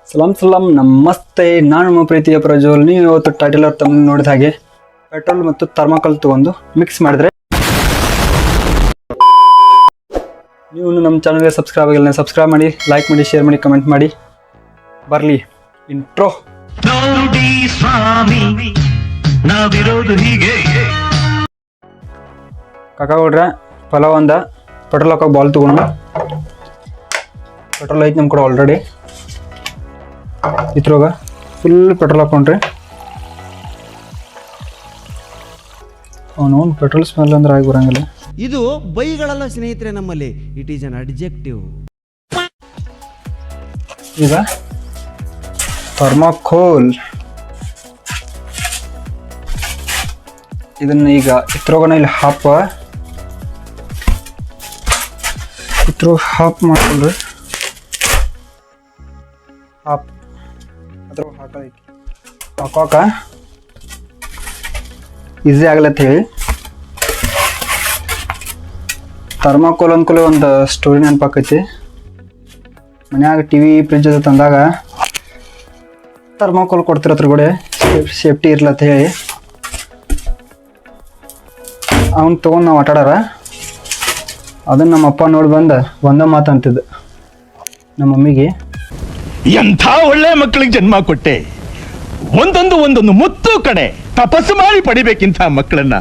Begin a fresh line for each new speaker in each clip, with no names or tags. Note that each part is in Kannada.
ಸಲಾಂ ನಮಸ್ತೆ. ನಾನು ನಿಮ್ಮ ಪ್ರೀತಿಯ ಪ್ರಜ್ವಲ್. ನೀವು ಇವತ್ತು ಟೈಟಲ್ ಅವ್ರ ತಮ್ಮ ನೋಡಿದ ಹಾಗೆ ಪೆಟ್ರೋಲ್ ಮತ್ತು ಥರ್ಮಾಕೋಲ್ ತಗೊಂಡು ಮಿಕ್ಸ್ ಮಾಡಿದ್ರೆ ನೀವು ನಮ್ಮ ಚಾನಲ್ಗೆ ಸಬ್ಸ್ಕ್ರೈಬ್ ಆಗಿಲ್ಲ, ಸಬ್ಸ್ಕ್ರೈಬ್ ಮಾಡಿ, ಲೈಕ್ ಮಾಡಿ, ಶೇರ್ ಮಾಡಿ, ಕಮೆಂಟ್ ಮಾಡಿ. ಬರಲಿ ಇಂಟ್ರೋ. ಕಾಕಾ ಕೊಡ್ರೆ ಪಲಾವ್ ಒಂದ ಪೆಟ್ರೋಲ್ ಹಾಕೋ ಬಾಲ್ ತಗೊಂಡು ಪೆಟ್ರೋಲ್ ಐತೆ ನಮ್ಮ ಕಡೆ ಆಲ್ರೆಡಿ. ಇದ್ರಾಗ ಫುಲ್ ಪೆಟ್ರೋಲ್ ಹಾಕೊಂಡ್ರಿ ಅವನು ಪೆಟ್ರೋಲ್ ಸ್ಮೆಲ್ ಅಂದ್ರೆ ಆಗಿ ಬರಂಗಿಲ್ಲ.
ಇದು ಬೈಗಳಲ್ಲ ಸ್ನೇಹಿತರೆ, ನಮ್ಮಲ್ಲಿ ಇಟ್ ಈಸ್ ಅನ್ ಅಡ್ಜೆಕ್ಟಿವ್.
ಈಗ ಥರ್ಮಾಕೋಲ್ ಇದನ್ನ ಈಗ ಇದ್ರಾಗನ ಇಲ್ಲಿ ಹಾಪ್ ಮಾಡ್ಕೊಳ್ರಿ. ಹಾಪ್ ಅದ್ರ ಹಾಕೋಕ ಈಸಿ ಆಗ್ಲತ್ತ ಹೇಳಿ ಥರ್ಮಾಕೋಲ್ ಅಂದ್ಕೂಲೆ ಒಂದು ಸ್ಟೋರಿ ನೆನಪಾಕೈತಿ. ಮನ್ಯಾಗ ಟಿವಿ ಫ್ರಿಜ್ ಅದು ತಂದಾಗ ಥರ್ಮಾಕೋಲ್ ಕೊಡ್ತಿರತ್ರ ಕೂಡ ಸೇಫ್ಟಿ ಇರ್ಲತ್ತ ಹೇಳಿ ಅವನ್ ತೊಗೊಂಡು ನಾವು ಆಟಾಡಾರ. ಅದನ್ನ ನಮ್ಮಪ್ಪ ನೋಡಿ ಒಂದ ಮಾತು ಅಂತಿದ್ದು ನಮ್ಮ ಮಮ್ಮಿಗೆ,
ಎಂಥ ಒಳ್ಳೆ ಮಕ್ಕಳಿಗೆ ಜನ್ಮ ಕೊಟ್ಟೆ, ಒಂದೊಂದು ಮುತ್ತು ಕಡೆ ತಪಸ್ಸು ಮಾಡಿ ಪಡಿಬೇಕಿಂತ ಮಕ್ಕಳನ್ನ.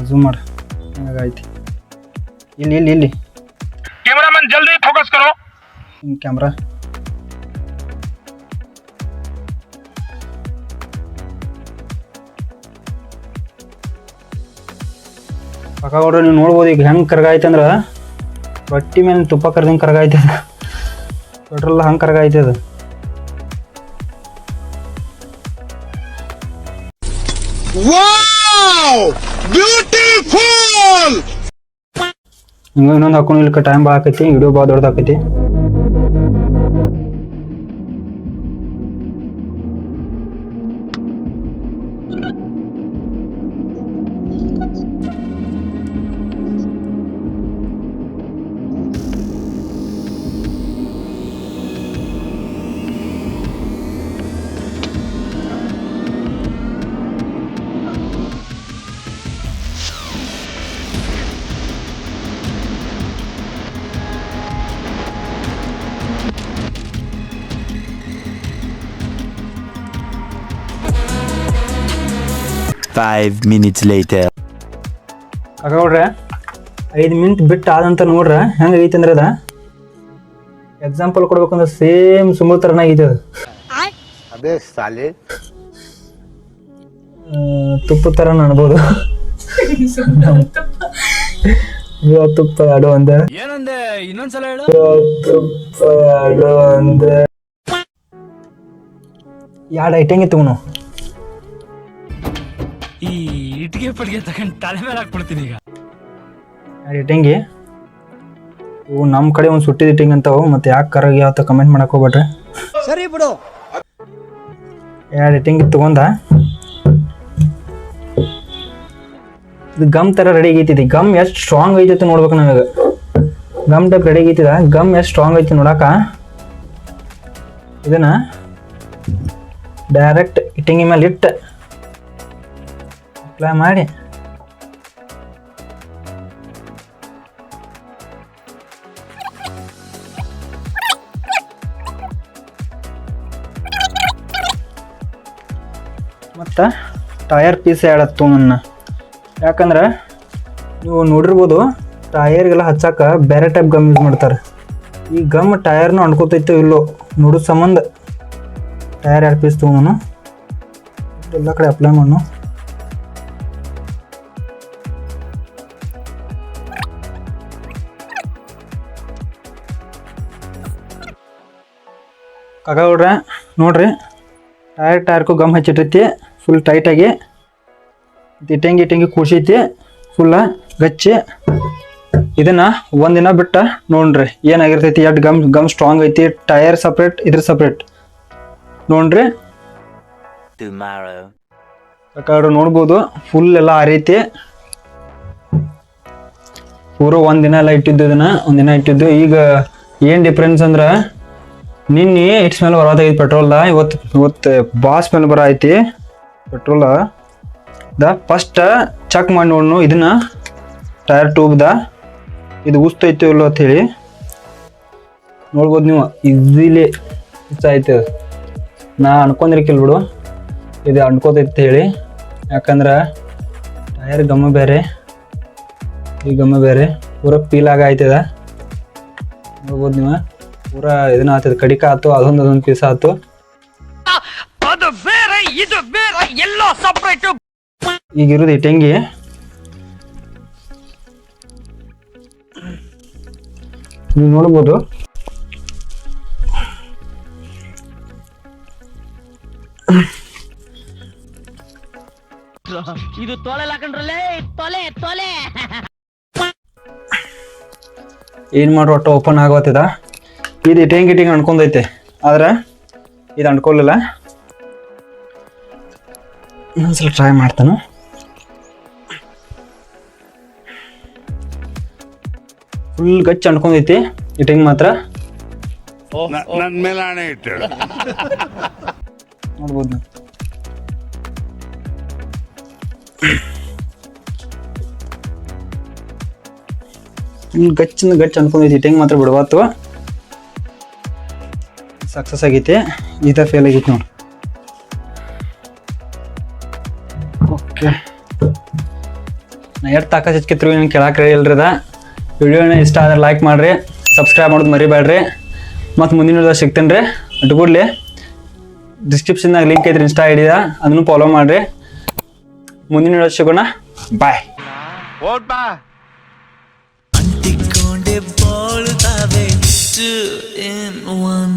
ಝೂಮ್ ಮಾಡ ಆಯ್ತು. ಇಲ್ಲಿ ಇಲ್ಲಿ ಇಲ್ಲಿ
ಕ್ಯಾಮರಾಮನ್ ಜಲ್ದಿ ಫೋಕಸ್ ಕರೋ.
ಕ್ಯಾಮ್ರಾ ಪಕ್ಕ ಹೊಡ್ರೆ ನೀವು ನೋಡ್ಬೋದು. ಈಗ ಹೆಂಗೆ ಕರಗಾಯ್ತಂದ್ರೆ ರೊಟ್ಟಿ ಮೇಲೆ ತುಪ್ಪ ಕರ್ದಂಗೆ ಕರಗಾಯ್ತದ. ಪೆಟ್ರೋಲ್ ಹಂಗೆ ಕರಗಾಯ್ತದ. ಹಿಂಗ ಇನ್ನೊಂದು ಹಾಕೊಂಡು ಇಲ್ಕ ಟೈಮ್ ಭಾಳ ಆಕೈತಿ, ವಿಡಿಯೋ ಭಾಳ ದೊಡ್ಡದಾಕೈತಿ.
Five minutes later.
ಕಾಕ ನೋಡ್ರೆ 5 ಮಿನಿಟ್ ಬಿಟ್ಟು ಆದಂತ ನೋಡ್ರೆ ಹೆಂಗೈತಿ ಅಂದ್ರೆ ಅದ ಎಕ್ಸಾಂಪಲ್ ಕೊಡ್ಬೇಕಂದ್ರೆ ಸೇಮ್ ಸುಮಲ್ ತರನ ಆಗೈತಿ ಅದು.
ಅದೇ ಸಾಲೆ
ತುಪ್ಪ ತರ ಅನ್ಬೋದು. ತುಪ್ಪ ಆಡೋ ಅಂದೆ
ಏನಂದೆ ಇನ್ನೊಂದ್ಸಲ ಹೇಳು.
ತುಪ್ಪ ಆಡೋ ಅಂದೆ ಎರಡು ಐಟಂಗ್ ಇತ್ತು ಅವನು.
ಈ ಇಟ್ಟಿಗೆ ಪಟ್ಟಿಗೆ ತಗೊಂಡು ತಲೆ ಮೇಲೆ ಹಾಕ್ಬಿಡ್ತೀನಿ ಈಗ.
ಇಟ್ಟಂಗಿ ಇವು ನಮ್ಮ ಕಡೆ ಒಂದು ಸುಟ್ಟಿದ ಇಟ್ಟಂಗಿ ಅಂತಾವು. ಮತ್ತೆ ಯಾಕೆ ಕರಗಿ ಯಾವ ಕಮೆಂಟ್ ಮಾಡಕ್ ಹೋಗ್ಬೇಡ್ರಿ.
ಸರಿ ಬಿಡು.
ಎರಡು ಇಟ್ಟಂಗಿ ತಗೊಂಡ ಇದು ಗಮ್ ತರ ರೆಡಿ ಆಗೈತಿದೆ. ಗಮ್ ಎಷ್ಟು ಸ್ಟ್ರಾಂಗ್ ಐತೈತಿ ನೋಡ್ಬೇಕು ನನಗೆ. ಗಮ್ ಟೈಪ್ ರೆಡಿ ಆಗೈತಿದ. ಗಮ್ ಎಷ್ಟು ಸ್ಟ್ರಾಂಗ್ ಐತಿ ನೋಡಾಕ. ಇದನ್ನ ಡೈರೆಕ್ಟ್ ಇಟ್ಟಂಗಿ ಮೇಲೆ ಇಟ್ಟು ಅಪ್ಲೈ ಮಾಡಿ ಮತ್ತು ಟಯರ್ ಪೀಸ್ ಹೇಳತ್ತು ನನ್ನ. ಯಾಕಂದ್ರೆ ನೀವು ನೋಡಿರ್ಬೋದು ಟಯರ್ಗೆಲ್ಲ ಹಚ್ಚಾಕ ಬೇರೆ ಟೈಪ್ ಗಮ್ ಯೂಸ್ ಮಾಡ್ತಾರೆ. ಈ ಗಮ್ ಟಯರ್ನು ಅನ್ಕೋತೈತೋ ಇಲ್ಲೋ ನೋಡೋ ಸಂಬಂಧ ಟಯರ್ 2 ಪೀಸ್ ತೊಗೊಂಡು ಎಲ್ಲ ಕಡೆ ಅಪ್ಲೈ ಮಾಡು. ಕಾಕ ನೋಡ್ರಿ ಟೈರ್ಗೂ ಗಮ್ ಹಚ್ಚಿಟ್ಟೈತಿ ಫುಲ್ ಟೈಟಾಗಿ. ಇಟ್ಟಂಗಿ ಕೂಡ್ಸೈತಿ ಫುಲ್ಲ ಗಚ್ಚಿ. ಇದನ್ನ ಒಂದಿನ ಬಿಟ್ಟ ನೋಡ್ರಿ ಏನಾಗಿರ್ತೈತಿ. ಎರಡು ಗಮ್ ಸ್ಟ್ರಾಂಗ್ ಐತಿ. ಟೈರ್ ಸಪ್ರೇಟ್, ಇದ್ರ ಸಪ್ರೇಟ್ ನೋಡ್ರಿ. ಕಾಕ ನೋಡ್ಬೋದು ಫುಲ್ ಎಲ್ಲ ಆರೈತಿ. ಪೂರ ಒಂದಿನ ಎಲ್ಲ ಇಟ್ಟಿದ್ದು. ಇದನ್ನ ಒಂದಿನ ಇಟ್ಟಿದ್ದು. ಈಗ ಏನು ಡಿಫ್ರೆನ್ಸ್ ಅಂದ್ರೆ ನಿನ್ನೆ ಇಟ್ ಸ್ಮೆಲ್ ಬರೋದಾಗಿತ್ತು ಪೆಟ್ರೋಲ್ದ, ಇವತ್ತು ಬಾಸ್ ಸ್ಮೆಲ್ ಬರೋ ಐತಿ ಪೆಟ್ರೋಲ್ ಫಸ್ಟ್ ಚೆಕ್ ಮಾಡಿ ನೋಡ್ನು ಇದನ್ನ ಟೈರ್ ಟ್ಯೂಬ್ದ ಇದು ಉಸ್ತೈತೋ ಇಲ್ಲೋ ಅಂತ ಹೇಳಿ ನೋಡ್ಬೋದು ನೀವು. ಈಸಿಲಿ ಆಯ್ತು, ನಾ ಅನ್ಕೊಂಡಿರ್ಕಿಲ್ ಬಿಡು ಇದು ಅನ್ಕೋತೈತೆ ಹೇಳಿ. ಯಾಕಂದ್ರೆ ಟೈರ್ ಗಮ್ಮ ಬೇರೆ ಈ ಗಮ್ಮ ಬೇರೆ ಪೂರ ಪೀಲಾಗ ಆಯ್ತದ ನೋಡ್ಬೋದು ನೀವು. ಪೂರ ಇದನ್ನ ಆತದ ಕಡಿಕ ಆಯ್ತು, ಅದೊಂದು ಪೀಸ್ ಆಯ್ತು. ಈಗ ಇರೋದು ಇಟ್ಟಂಗಿ ನೀವು ನೋಡ್ಬೋದು.
ಇದು ತೊಲೆ ಹಾಕೊಂಡ್ರಲ್ಲೇ ತೊಲೆ ತೊಲೆ.
ಏನ್ ಮಾಡ್ರು ಒಟ್ಟು ಓಪನ್ ಆಗೋತಿದ. ಇದು ಇಟ್ಟಿಂಗ್ ಅನ್ಕೊಂಡೈತೆ, ಆದ್ರೆ ಇದು ಅನ್ಕೊಳ್ಳಿಲ್ಲ. ಇನ್ನೊಂದ್ಸಲ ಟ್ರೈ ಮಾಡ್ತಾನು. ಫುಲ್ ಗಚ್ಚ ಅನ್ಕೊಂಡೈತಿ ಇಟ್ಟಿಂಗ್ ಮಾತ್ರ.
ನನ್ ಮೇಲೆ ಹಣೆ ಇಟ್ಟು
ನೋಡ್ಬೋದು ನೀವು. ಫುಲ್ ಗಚ್ಚ ಅನ್ಕೊಂಡೈತಿ ಇಟ್ಟಿಂಗ್ ಮಾತ್ರ ಬಿಡ್ಬಾರ್ದು. ಸಕ್ಸಸ್ ಆಗೈತಿ, ಈತ ಫೇಲ್ ಆಗೈತಿ ನೋಡಿ. ಓಕೆ, ನಾ ಎಷ್ಟು ತಾಕತ್ ಹೆಚ್ಚಿದ್ರು ಏನು ಕೇಳಕ್ಕೆ ರೆಡಿ ಇಲ್ರಿ. ವಿಡಿಯೋನ ಇಷ್ಟ ಆದ್ರೆ ಲೈಕ್ ಮಾಡಿರಿ, ಸಬ್ಸ್ಕ್ರೈಬ್ ಮಾಡೋದು ಮರಿಬೇಡ್ರಿ. ಮತ್ತು ಮುಂದಿನ ವಿಡಿಯೋ ಸಿಗ್ತೇನೆ ರೀ. ಅಟ್ಕೊಡ್ಲಿ ಡಿಸ್ಕ್ರಿಪ್ಷನ್ನಾಗ ಲಿಂಕ್ ಐತ್ರಿ ಇನ್ಸ್ಟಾ ಐಡಿದ, ಅದನ್ನು ಫಾಲೋ ಮಾಡಿರಿ. ಮುಂದಿನ ವಿಡಿಯೋ ಸಿಗೋಣ, ಬಾಯ್.
ಅಂಟಿಕೊಂಡೆ ಬಾಳುತ್ತಾವೆ 2 in 1